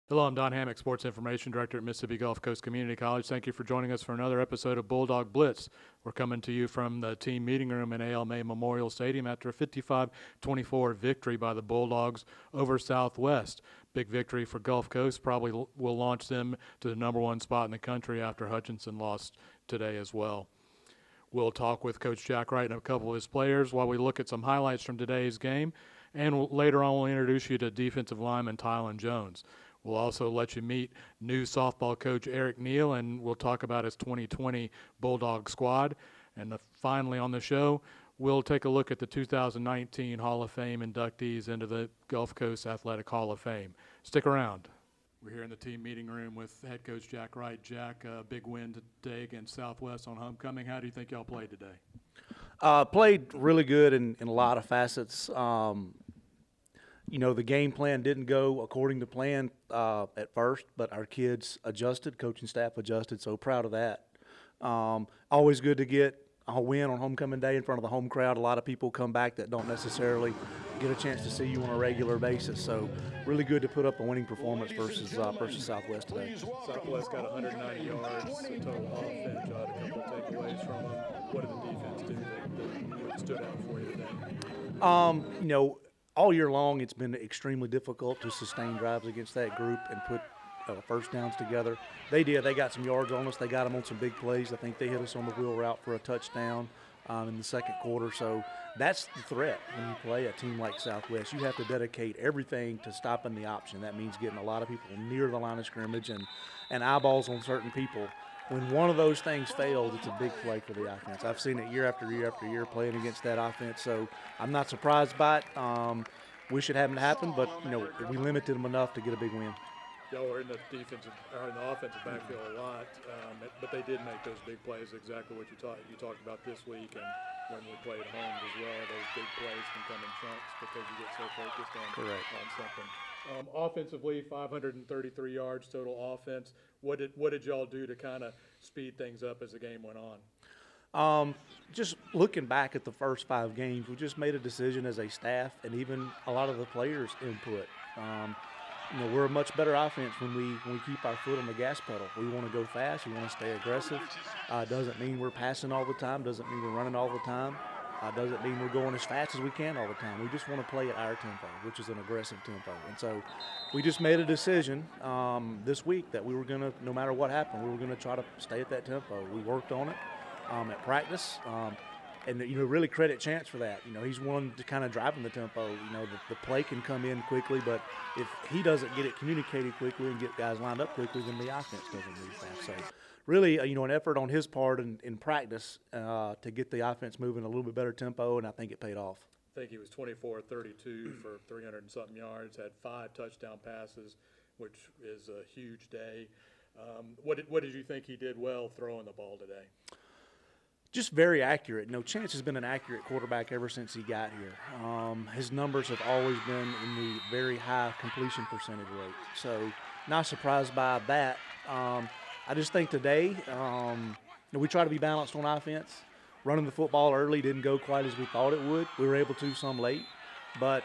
Hello, I'm Don Hammock, Sports Information Director at Mississippi Gulf Coast Community College. Thank you for joining us for another episode of Bulldog Blitz. We're coming to you from the team meeting room in ALMA Memorial Stadium after a 55-24 victory by the Bulldogs over Southwest. Big victory for Gulf Coast, probably will launch them to the number one spot in the country after Hutchinson lost today as well. We'll talk with Coach Jack Wright and a couple of his players while we look at some highlights from today's game. And later on, we'll introduce you to defensive lineman Tylan Jones. We'll also let you meet new softball coach Eric Neel, and we'll talk about his 2020 Bulldog squad. And finally on the show, we'll take a look at the 2019 Hall of Fame inductees into the Gulf Coast Athletic Hall of Fame. Stick around. We're here in the team meeting room with head coach Jack Wright. Jack, a big win today against Southwest on homecoming. How do you think y'all played today? Played really good in a lot of facets. You know, the game plan didn't go according to plan at first, but our kids adjusted, coaching staff adjusted, so proud of that. Always good to get a win on homecoming day in front of the home crowd. A lot of people come back that don't necessarily get a chance to see you on a regular basis, so really good to put up a winning performance versus Southwest today. Southwest got 190 yards total offense. You had a couple of takeaways from them. What did the defense do that stood out for you today? You know, all year long, it's been extremely difficult to sustain drives against that group and put first downs together. They did. They got some yards on us. They got them on some big plays. I think they hit us on the wheel route for a touchdown in the second quarter. So that's the threat when you play a team like Southwest. You have to dedicate everything to stopping the option. That means getting a lot of people near the line of scrimmage and eyeballs on certain people. When one of those things fails, it's a big play for the offense. I've seen it year after year after year playing against that offense, so I'm not surprised by it. Wish it hadn't happened, but you know we limited them enough to get a big win. Y'all were in the offensive backfield a lot, but they did make those big plays. Exactly what you talked about this week, and when we played home as well, those big plays can come in chunks because you get so focused on something. Offensively, 533 yards total offense. What did y'all do to kind of speed things up as the game went on? Just looking back at the first 5 games, we just made a decision as a staff and even a lot of the players' input. You know, we're a much better offense when we keep our foot on the gas pedal. We want to go fast. We want to stay aggressive. Doesn't mean we're passing all the time. Doesn't mean we're running all the time. Doesn't mean we're going as fast as we can all the time. We just want to play at our tempo, which is an aggressive tempo. And so we just made a decision this week that we were going to, no matter what happened, we were going to try to stay at that tempo. We worked on it at practice. And, you know, really credit Chance for that. You know, he's one to kind of driving the tempo. You know, the play can come in quickly, but if he doesn't get it communicated quickly and get guys lined up quickly, then the offense doesn't move fast. So really, you know, an effort on his part in practice to get the offense moving a little bit better tempo, and I think it paid off. I think he was 24-32 for 300 and something yards, had 5 touchdown passes, which is a huge day. What did you think he did well throwing the ball today? Just very accurate. You know, Chance has been an accurate quarterback ever since he got here. His numbers have always been in the very high completion percentage rate. So not surprised by that. I just think today, you know, we try to be balanced on offense. Running the football early didn't go quite as we thought it would. We were able to some late, but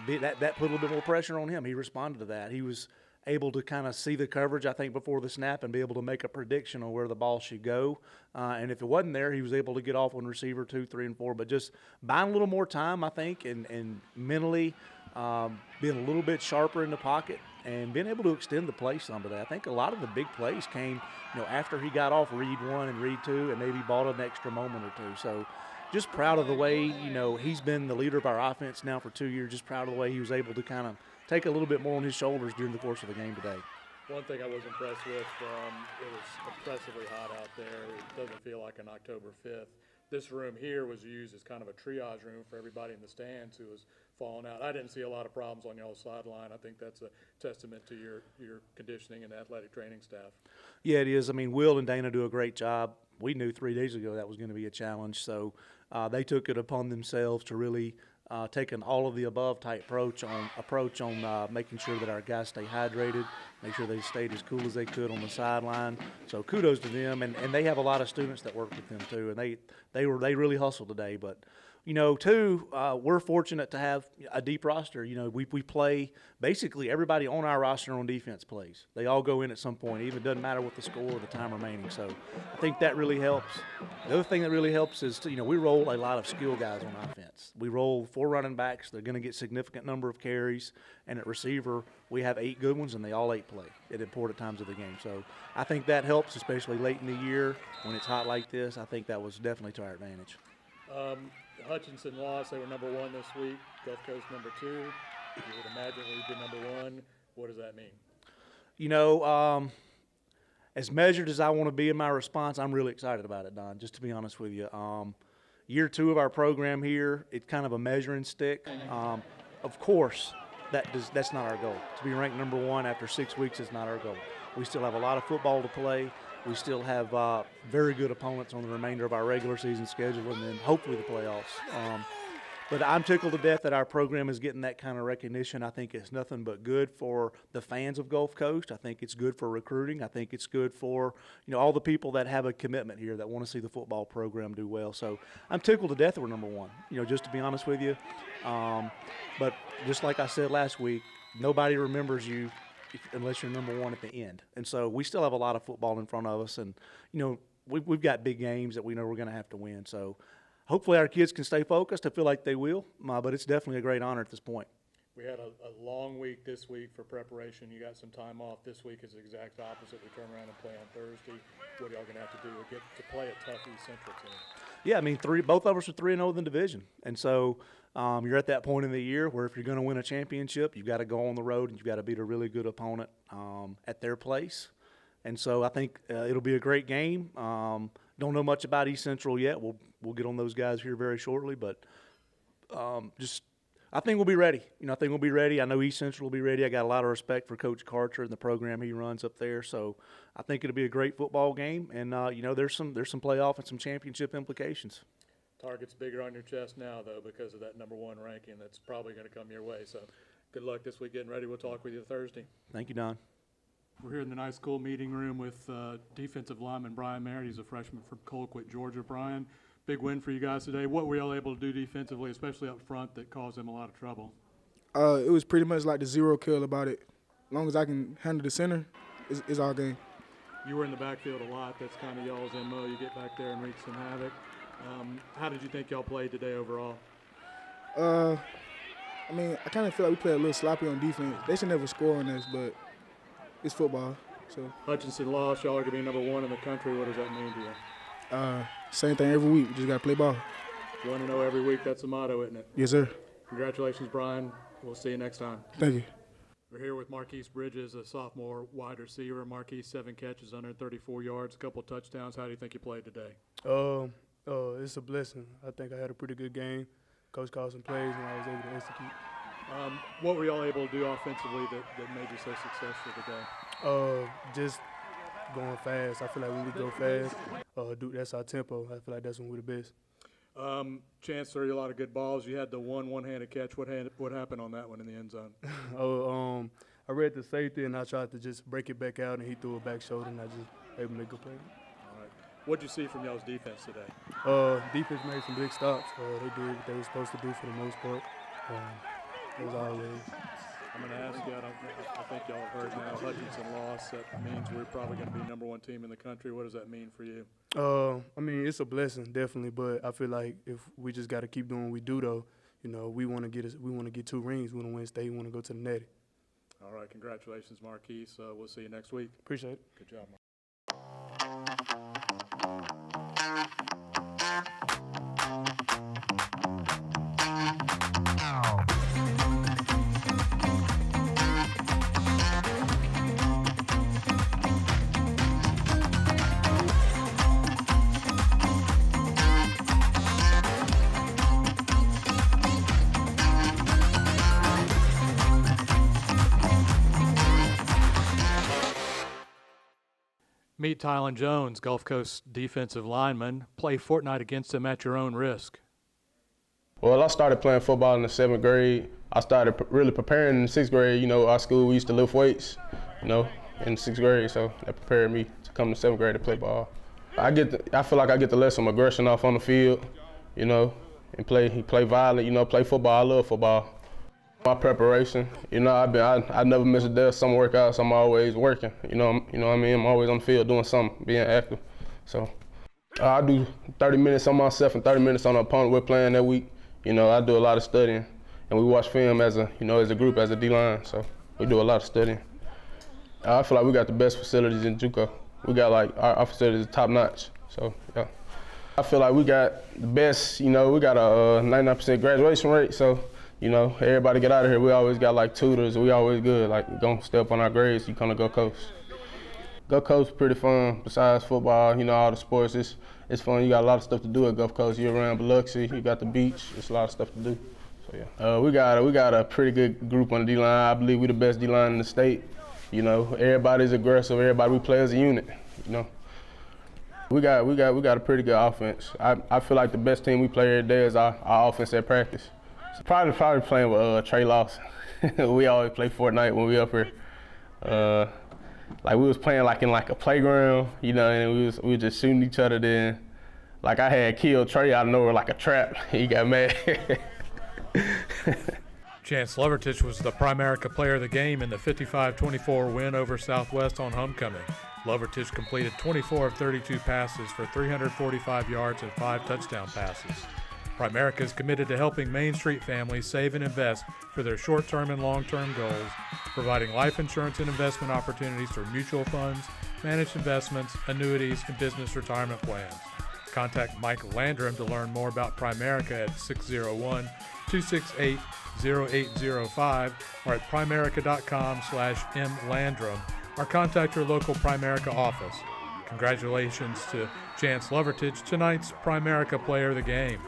that put a little bit more pressure on him. He responded to that. He was able to kind of see the coverage, I think, before the snap and be able to make a prediction on where the ball should go. And if it wasn't there, he was able to get off on receiver 2, 3, and 4. But just buying a little more time, I think, and mentally being a little bit sharper in the pocket and being able to extend the play some today. I think a lot of the big plays came, you know, after he got off read 1 and read 2 and maybe bought an extra moment or two. So just proud of the way, you know, he's been the leader of our offense now for 2 years. Just proud of the way he was able to kind of take a little bit more on his shoulders during the course of the game today. One thing I was impressed with, it was oppressively hot out there. It doesn't feel like an October 5th. this room here was used as kind of a triage room for everybody in the stands who was falling out. I didn't see a lot of problems on y'all's sideline. I think that's a testament to your conditioning and athletic training staff. Yeah, it is. I mean, Will and Dana do a great job. We knew 3 days ago that was going to be a challenge, so they took it upon themselves to really take an all-of-the-above type approach on making sure that our guys stay hydrated, make sure they stayed as cool as they could on the sideline. So kudos to them, and they have a lot of students that work with them too, and they really hustled today. But too, we're fortunate to have a deep roster. We play basically everybody on our roster on defense plays. They all go in at some point. It even doesn't matter what the score or the time remaining. So I think that really helps. The other thing that really helps is, we roll a lot of skill guys on offense. We roll 4 running backs. They're going to get significant number of carries. And at receiver, we have 8 good ones, and they all 8 play at important times of the game. So I think that helps, especially late in the year when it's hot like this. I think that was definitely to our advantage. Hutchinson lost. They were number 1 this week. Gulf Coast number 2. You would imagine we'd be number 1. What does that mean? As measured as I want to be in my response, I'm really excited about it, Don, just to be honest with you. Year 2 of our program here, it's kind of a measuring stick. Of course, that's not our goal. To be ranked number 1 after 6 weeks is not our goal. We still have a lot of football to play. We still have very good opponents on the remainder of our regular season schedule, and then hopefully the playoffs. But I'm tickled to death that our program is getting that kind of recognition. I think it's nothing but good for the fans of Gulf Coast. I think it's good for recruiting. I think it's good for all the people that have a commitment here that want to see the football program do well. So I'm tickled to death that we're number 1. Just to be honest with you. But just like I said last week, nobody remembers you unless you're number 1 at the end. And so we still have a lot of football in front of us, and we've got big games that we know we're going to have to win. So hopefully our kids can stay focused. I feel like they will, but it's definitely a great honor at this point. We had a long week this week for preparation. You got some time off. This week is the exact opposite. We turn around and play on Thursday. What are y'all going to have to do to get to play a tough East Central team? Yeah, I mean, both of us are 3-0 in the division. And so you're at that point in the year where if you're going to win a championship, you've got to go on the road and you've got to beat a really good opponent at their place. And so I think it'll be a great game. Don't know much about East Central yet. We'll get on those guys here very shortly, but I think we'll be ready. I think we'll be ready. I know East Central will be ready. I got a lot of respect for Coach Karcher and the program he runs up there. So I think it'll be a great football game. And there's some playoff and some championship implications. Target's bigger on your chest now, though, because of that number 1 ranking that's probably going to come your way. So good luck this week getting ready. We'll talk with you Thursday. Thank you, Don. We're here in the nice school meeting room with defensive lineman Brian Merritt. He's a freshman from Colquitt, Georgia. Brian, big win for you guys today. What were y'all able to do defensively, especially up front, that caused them a lot of trouble? It was pretty much like the zero kill about it. As long as I can handle the center, it's our game. You were in the backfield a lot. That's kind of y'all's MO. You get back there and wreak some havoc. How did you think y'all played today overall? I kind of feel like we played a little sloppy on defense. They should never score on us, but it's football. So Hutchinson lost. Y'all are going to be number 1 in the country. What does that mean to you? Same thing every week. We just got to play ball. 1-0 every week. That's the motto, isn't it? Yes, sir. Congratulations, Brian. We'll see you next time. Thank you. We're here with Marquise Bridges, a sophomore wide receiver. Marquise, 7 catches, 134 yards, a couple touchdowns. How do you think you played today? It's a blessing. I think I had a pretty good game. Coach called some plays, and I was able to execute. What were y'all able to do offensively that made you so successful today? Just going fast. I feel like when we go fast, that's our tempo. I feel like that's when we're the best. Chance threw you a lot of good balls. You had the one-handed catch. What happened on that one in the end zone? I read the safety, and I tried to just break it back out, and he threw a back shoulder, and I just able to make a play. All right. What did you see from y'all's defense today? Defense made some big stops. They did what they were supposed to do for the most part. As always. I'm going to ask you, I think y'all have heard now, Hutchinson lost. That means we're probably going to be number 1 team in the country. What does that mean for you? It's a blessing, definitely, but I feel like if we just got to keep doing what we do, though, we want to get 2 rings. We want to win state. We want to go to the Natty. All right, congratulations, Marquise. We'll see you next week. Appreciate it. Good job, Marquise. Meet Tylan Jones, Gulf Coast defensive lineman. Play Fortnite against him at your own risk. Well, I started playing football in the 7th grade. I started really preparing in the 6th grade. You know, our school, we used to lift weights, you know, in the 6th grade, so that prepared me to come to 7th grade to play ball. I feel like I get to let some aggression off on the field, you know, and play violent, you know, play football. I love football. My preparation, you know, I never miss a day of some workouts. I'm always working, you know what I mean? I'm always on the field doing something, being active. So I do 30 minutes on myself and 30 minutes on the opponent we're playing that week. You know, I do a lot of studying, and we watch film as a group, as a D-line. So we do a lot of studying. I feel like we got the best facilities in JUCO. We got like our facilities are top notch. So yeah, I feel like we got the best. You know, we got a 99% graduation rate. So you know, everybody get out of here. We always got like tutors. We always good. Like gonna stay up on our grades. You come to Gulf Coast. Gulf Coast is pretty fun. Besides football, you know, all the sports. It's fun. You got a lot of stuff to do at Gulf Coast. You're around Biloxi. You got the beach. It's a lot of stuff to do. So yeah, we got a pretty good group on the D line. I believe we're the best D line in the state. You know, everybody's aggressive. Everybody we play as a unit. You know, we got a pretty good offense. I feel like the best team we play every day is our offense at practice. So probably playing with Trey Lawson. We always play Fortnite when we up here. Like we was playing like in like a playground, you know, and we was just shooting each other. Then, like I had killed Trey out of nowhere like a trap. He got mad. Chance Lovertich was the Primerica player of the game in the 55-24 win over Southwest on homecoming. Lovertich completed 24 of 32 passes for 345 yards and 5 touchdown passes. Primerica is committed to helping Main Street families save and invest for their short-term and long-term goals, providing life insurance and investment opportunities through mutual funds, managed investments, annuities, and business retirement plans. Contact Mike Landrum to learn more about Primerica at 601-268-0805 or at primerica.com/mlandrum or contact your local Primerica office. Congratulations to Chance Lovertich, tonight's Primerica player of the game.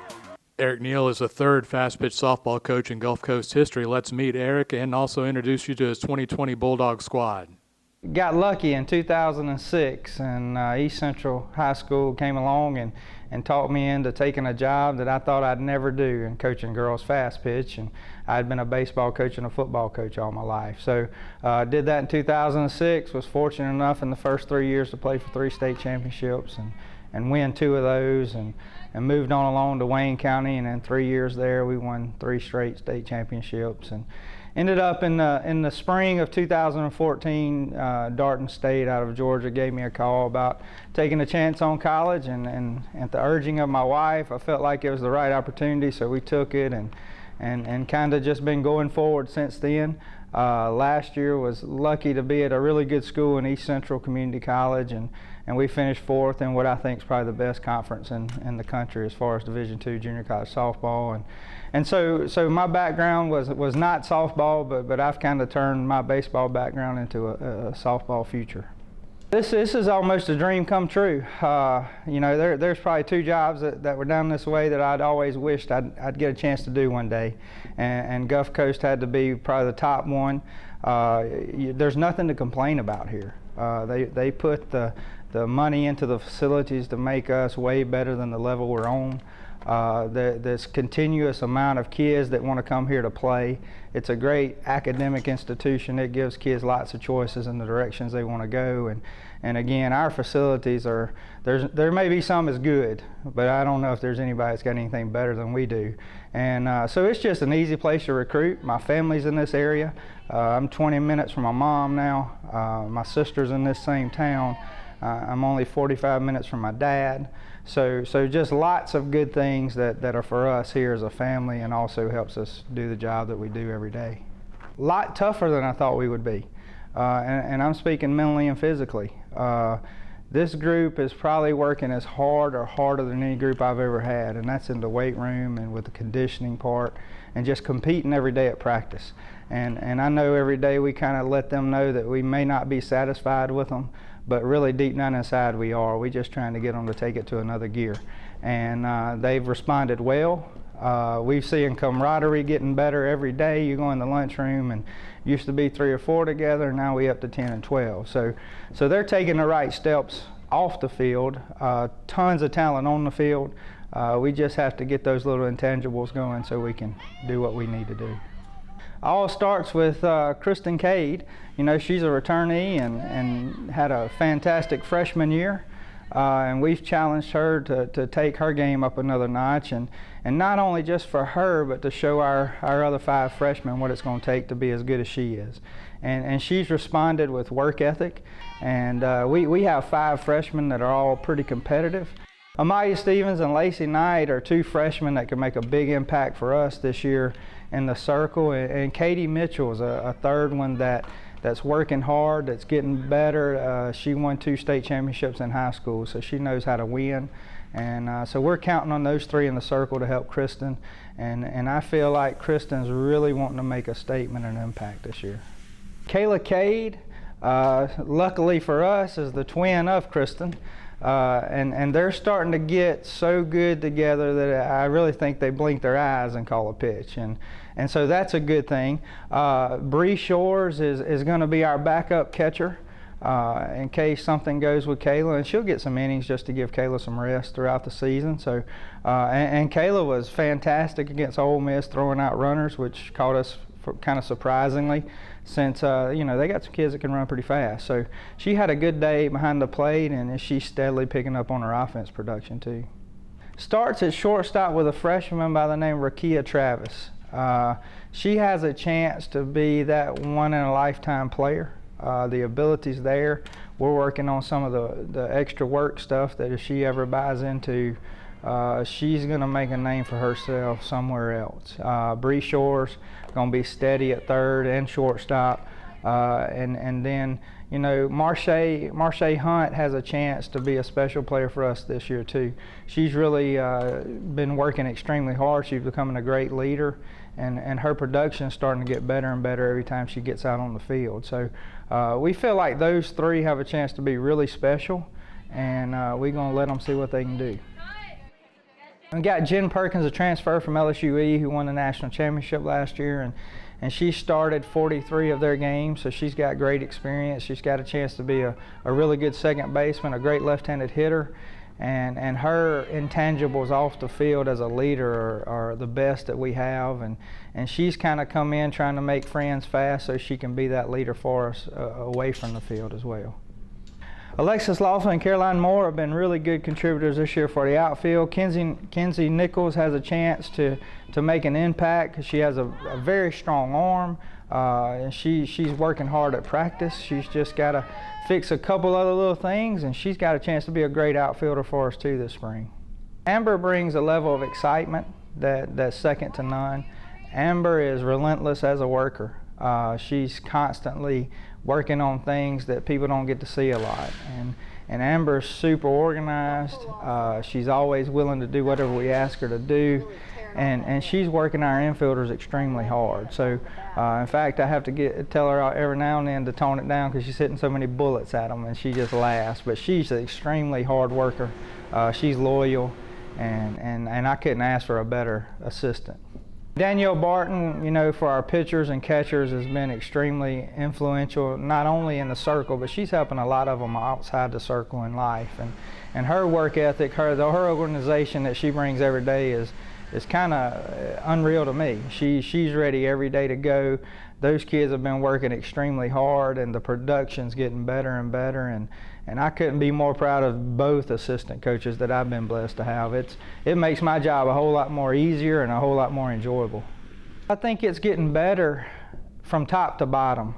Eric Neel is the third fast-pitch softball coach in Gulf Coast history. Let's meet Eric and also introduce you to his 2020 Bulldog squad. Got lucky in 2006, and East Central High School came along and talked me into taking a job that I thought I'd never do in coaching girls fast pitch. And I'd been a baseball coach and a football coach all my life. So did that in 2006, was fortunate enough in the first 3 years to play for 3 state championships and win 2 of those, and moved on along to Wayne County, and in 3 years there we won 3 straight state championships, and ended up in the spring of 2014, Darton State out of Georgia gave me a call about taking a chance on college, and at the urging of my wife, I felt like it was the right opportunity, so we took it, and kind of just been going forward since then. Last year was lucky to be at a really good school in East Central Community College, and we finished 4th in what I think is probably the best conference in the country as far as Division II junior college softball. And so my background was not softball, but I've kind of turned my baseball background into a softball future. This is almost a dream come true. You know, there's probably 2 jobs that were done this way that I'd always wished I'd get a chance to do one day, and Gulf Coast had to be probably the top one. There's nothing to complain about here. They put the money into the facilities to make us way better than the level we're on. There's continuous amount of kids that want to come here to play. It's a great academic institution. It gives kids lots of choices in the directions they want to go. And again, our facilities are, there may be some as good, but I don't know if there's anybody that's got anything better than we do. And so it's just an easy place to recruit. My family's in this area. I'm 20 minutes from my mom now. My sister's in this same town. I'm only 45 minutes from my dad. So just lots of good things that are for us here as a family, and also helps us do the job that we do every day. A lot tougher than I thought we would be. And I'm speaking mentally and physically. This group is probably working as hard or harder than any group I've ever had, and that's in the weight room and with the conditioning part, and just competing every day at practice. And I know every day we kind of let them know that we may not be satisfied with them, but really deep down inside we are. We're just trying to get them to take it to another gear. And they've responded well. We've seen camaraderie getting better every day. You go in the lunchroom and used to be 3 or 4 together, and now we up to 10 and 12. So they're taking the right steps off the field. Tons of talent on the field. We just have to get those little intangibles going so we can do what we need to do. All starts with Kristen Cade. You know, she's a returnee and had a fantastic freshman year. And we've challenged her to take her game up another notch, and not only just for her, but to show our other 5 freshmen what it's going to take to be as good as she is. And she's responded with work ethic, and we have 5 freshmen that are all pretty competitive. Amaya Stevens and Lacey Knight are 2 freshmen that can make a big impact for us this year in the circle, and Katie Mitchell is a 3rd one that's working hard, that's getting better. She won 2 state championships in high school, so she knows how to win. And so we're counting on those 3 in the circle to help Kristen. And I feel like Kristen's really wanting to make a statement and impact this year. Kayla Cade, luckily for us, is the twin of Kristen. And they're starting to get so good together that I really think they blink their eyes and call a pitch. And so that's a good thing. Bree Shores is going to be our backup catcher in case something goes with Kayla, and she'll get some innings just to give Kayla some rest throughout the season. So, and Kayla was fantastic against Ole Miss, throwing out runners, which caught us kind of surprisingly, since you know, they got some kids that can run pretty fast. So she had a good day behind the plate, and she's steadily picking up on her offense production too. Starts at shortstop with a freshman by the name of Rakia Travis. She has a chance to be that one-in-a-lifetime player. The ability's there. We're working on some of the extra work stuff that if she ever buys into, she's going to make a name for herself somewhere else. Bree Shores going to be steady at 3rd and shortstop. And then, you know, Marche Hunt has a chance to be a special player for us this year too. She's really been working extremely hard. She's becoming a great leader, and her production's starting to get better and better every time she gets out on the field. So we feel like those 3 have a chance to be really special, and we're going to let them see what they can do. We got Jen Perkins, a transfer from LSUE, who won the national championship last year, and she started 43 of their games, so she's got great experience. She's got a chance to be a really good second baseman, a great left-handed hitter, and her intangibles off the field as a leader are the best that we have, and she's kind of come in trying to make friends fast so she can be that leader for us away from the field as well. Alexis Laughlin and Caroline Moore have been really good contributors this year for the outfield. Kenzie Nichols has a chance to make an impact because she has a very strong arm, and she's working hard at practice. She's just got to fix a couple other little things, and she's got a chance to be a great outfielder for us too this spring. Amber brings a level of excitement that's second to none. Amber is relentless as a worker. She's constantly working on things that people don't get to see a lot. And Amber's super organized. She's always willing to do whatever we ask her to do. And she's working our infielders extremely hard. So, in fact, I have to tell her every now and then to tone it down because she's hitting so many bullets at them, and she just laughs. But she's an extremely hard worker. She's loyal, and I couldn't ask for a better assistant. Danielle Barton, you know, for our pitchers and catchers has been extremely influential, not only in the circle, but she's helping a lot of them outside the circle in life. And her work ethic, her organization that she brings every day is kind of unreal to me. She's ready every day to go. Those kids have been working extremely hard, and the production's getting better and better. And I couldn't be more proud of both assistant coaches that I've been blessed to have. It makes my job a whole lot more easier and a whole lot more enjoyable. I think it's getting better from top to bottom.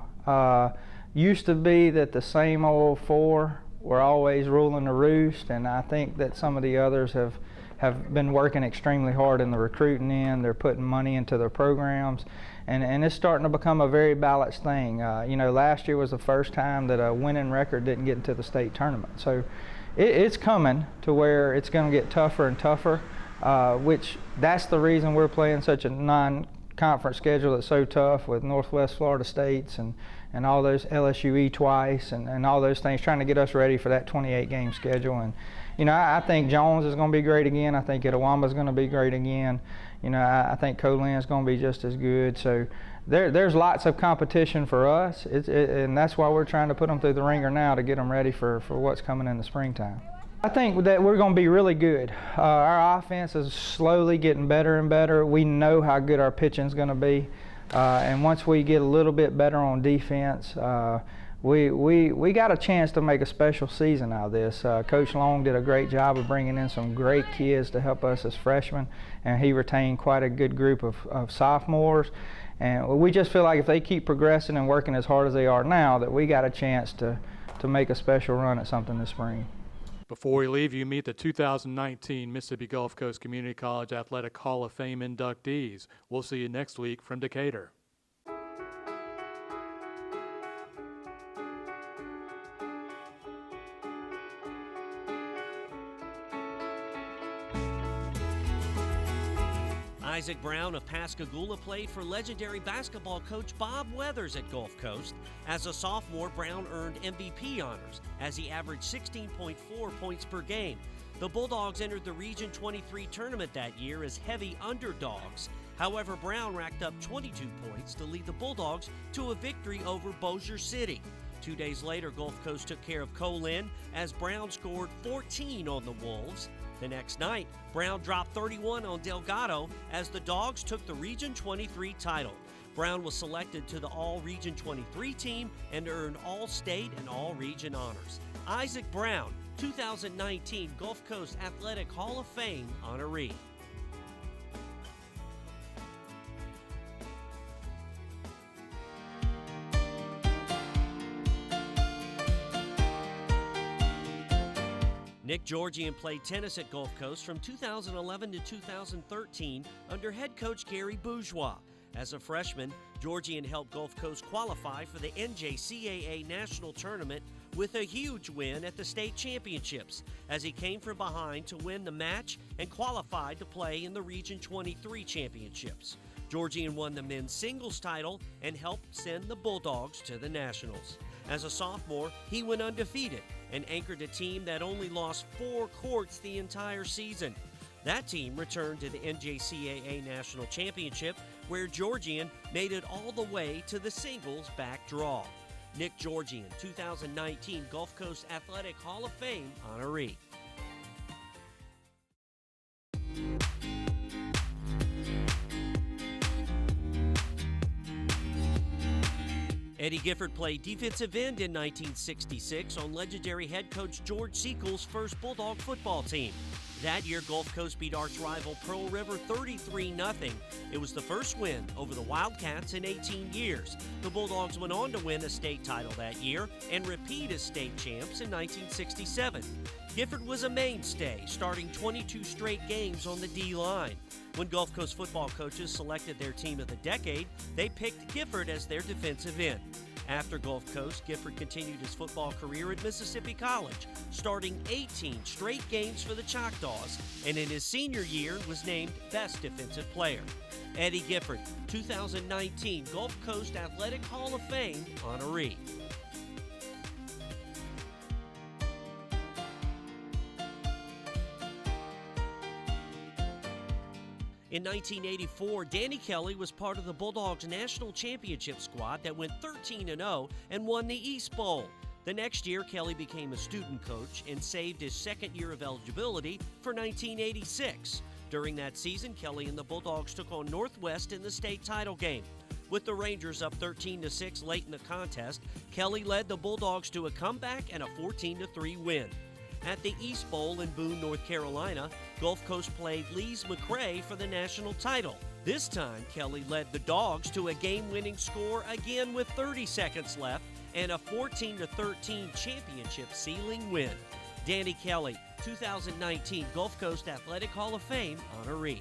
Used to be that the same old 4 were always ruling the roost, and I think that some of the others have been working extremely hard in the recruiting end. They're putting money into their programs, and it's starting to become a very balanced thing. You know, last year was the first time that a winning record didn't get into the state tournament. So it's coming to where it's going to get tougher and tougher, which that's the reason we're playing such a non-conference schedule that's so tough with Northwest Florida States and and all those LSUE twice and all those things, trying to get us ready for that 28-game schedule. And you know, I think Jones is going to be great again. I think Itawamba is going to be great again. You know, I think Colin is going to be just as good. So there's lots of competition for us, and that's why we're trying to put them through the ringer now to get them ready for what's coming in the springtime. I think that we're going to be really good. Our offense is slowly getting better and better. We know how good our pitching is going to be, and once we get a little bit better on defense, we got a chance to make a special season out of this. Coach Long did a great job of bringing in some great kids to help us as freshmen, and he retained quite a good group of sophomores. And we just feel like if they keep progressing and working as hard as they are now, that we got a chance to make a special run at something this spring. Before we leave, you meet the 2019 Mississippi Gulf Coast Community College Athletic Hall of Fame inductees. We'll see you next week from Decatur. Isaac Brown of Pascagoula played for legendary basketball coach Bob Weathers at Gulf Coast. As a sophomore, Brown earned MVP honors as he averaged 16.4 points per game. The Bulldogs entered the Region 23 tournament that year as heavy underdogs. However, Brown racked up 22 points to lead the Bulldogs to a victory over Bossier City. 2 days later, Gulf Coast took care of Colin as Brown scored 14 on the Wolves. The next night, Brown dropped 31 on Delgado as the Dogs took the Region 23 title. Brown was selected to the All-Region 23 team and earned All-State and All-Region honors. Isaac Brown, 2019 Gulf Coast Athletic Hall of Fame honoree. Nick Georgian played tennis at Gulf Coast from 2011 to 2013 under head coach Gary Bourgeois. As a freshman, Georgian helped Gulf Coast qualify for the NJCAA National Tournament with a huge win at the state championships, as he came from behind to win the match and qualified to play in the Region 23 championships. Georgian won the men's singles title and helped send the Bulldogs to the Nationals. As a sophomore, he went undefeated and anchored a team that only lost 4 courts the entire season. That team returned to the NJCAA National Championship, where Georgian made it all the way to the singles back draw. Nick Georgian, 2019 Gulf Coast Athletic Hall of Fame honoree. Eddie Gifford played defensive end in 1966 on legendary head coach George Sekel's first Bulldog football team. That year, Gulf Coast beat arch rival Pearl River 33-0. It was the first win over the Wildcats in 18 years. The Bulldogs went on to win a state title that year and repeat as state champs in 1967. Gifford was a mainstay, starting 22 straight games on the D-line. When Gulf Coast football coaches selected their team of the decade, they picked Gifford as their defensive end. After Gulf Coast, Gifford continued his football career at Mississippi College, starting 18 straight games for the Choctaws, and in his senior year was named Best Defensive Player. Eddie Gifford, 2019 Gulf Coast Athletic Hall of Fame honoree. In 1984, Danny Kelly was part of the Bulldogs national championship squad that went 13-0 and won the East Bowl. The next year, Kelly became a student coach and saved his second year of eligibility for 1986. During that season, Kelly and the Bulldogs took on Northwest in the state title game. With the Rangers up 13-6 late in the contest, Kelly led the Bulldogs to a comeback and a 14-3 win. At the East Bowl in Boone, North Carolina, Gulf Coast played Lees-McRae for the national title. This time, Kelly led the Dogs to a game-winning score again with 30 seconds left and a 14-13 championship-sealing win. Danny Kelly, 2019 Gulf Coast Athletic Hall of Fame honoree.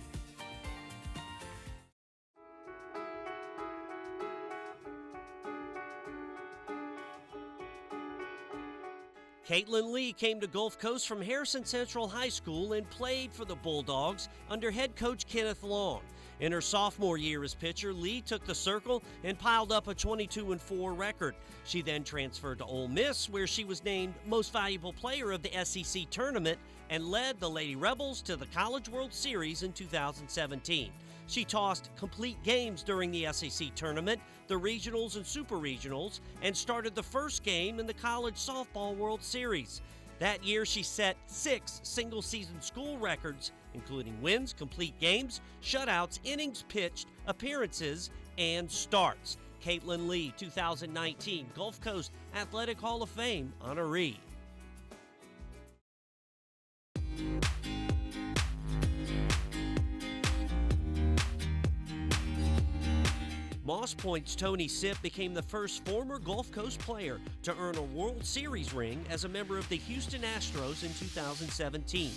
Caitlin Lee came to Gulf Coast from Harrison Central High School and played for the Bulldogs under head coach Kenneth Long. In her sophomore year as pitcher, Lee took the circle and piled up a 22-4 record. She then transferred to Ole Miss, where she was named Most Valuable Player of the SEC Tournament and led the Lady Rebels to the College World Series in 2017. She tossed complete games during the SEC Tournament, the Regionals and Super Regionals, and started the first game in the College Softball World Series. That year, she set 6 single-season school records, including wins, complete games, shutouts, innings pitched, appearances, and starts. Caitlin Lee, 2019 Gulf Coast Athletic Hall of Fame honoree. Moss Point's Tony Sipp became the first former Gulf Coast player to earn a World Series ring as a member of the Houston Astros in 2017.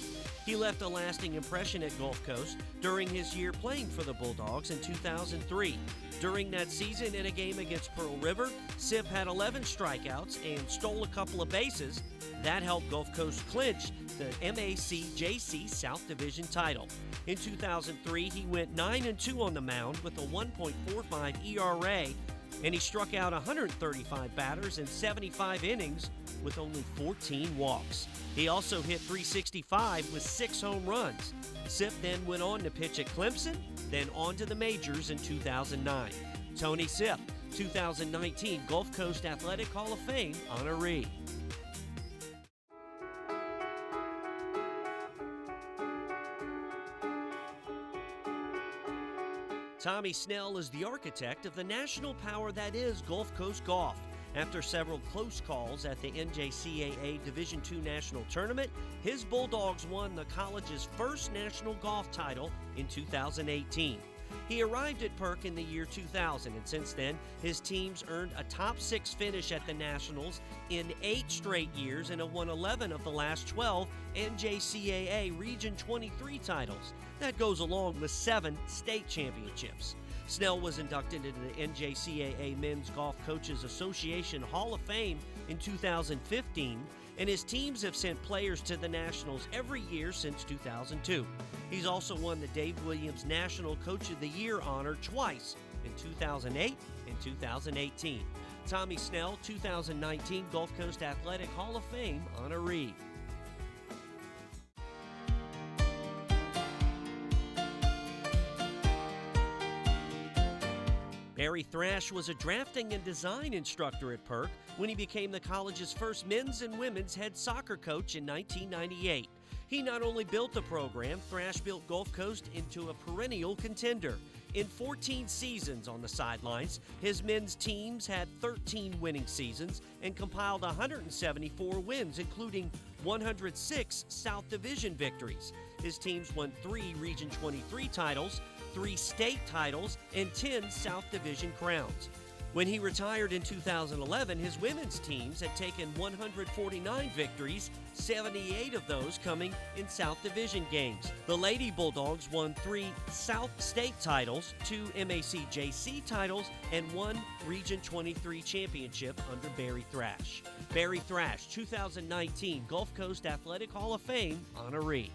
He left a lasting impression at Gulf Coast during his year playing for the Bulldogs in 2003. During that season, in a game against Pearl River, Sipp had 11 strikeouts and stole a couple of bases. That helped Gulf Coast clinch the MAC-JC South Division title. In 2003, he went 9-2 on the mound with a 1.45 ERA, and he struck out 135 batters in 75 innings with only 14 walks. He also hit .365 with 6 home runs. Sipp then went on to pitch at Clemson, then on to the majors in 2009. Tony Sipp, 2019 Gulf Coast Athletic Hall of Fame honoree. Tommy Snell is the architect of the national power that is Gulf Coast Golf. After several close calls at the NJCAA Division II National Tournament, his Bulldogs won the college's first national golf title in 2018. He arrived at Perk in the year 2000, and since then, his teams earned a top 6 finish at the Nationals in 8 straight years and have won 11 of the last 12 NJCAA Region 23 titles. That goes along with 7 state championships. Snell was inducted into the NJCAA Men's Golf Coaches Association Hall of Fame in 2015, and his teams have sent players to the Nationals every year since 2002. He's also won the Dave Williams National Coach of the Year honor twice, in 2008 and 2018. Tommy Snell, 2019 Gulf Coast Athletic Hall of Fame honoree. Barry Thrash was a drafting and design instructor at Perk when he became the college's first men's and women's head soccer coach in 1998. He not only built the program, Thrash built Gulf Coast into a perennial contender. In 14 seasons on the sidelines, his men's teams had 13 winning seasons and compiled 174 wins, including 106 South Division victories. His teams won 3 Region 23 titles, 3 state titles, and 10 South Division crowns. When he retired in 2011, his women's teams had taken 149 victories, 78 of those coming in South Division games. The Lady Bulldogs won 3 South State titles, 2 MAC-JC titles, and 1 Region 23 championship under Barry Thrash. Barry Thrash, 2019 Gulf Coast Athletic Hall of Fame honoree.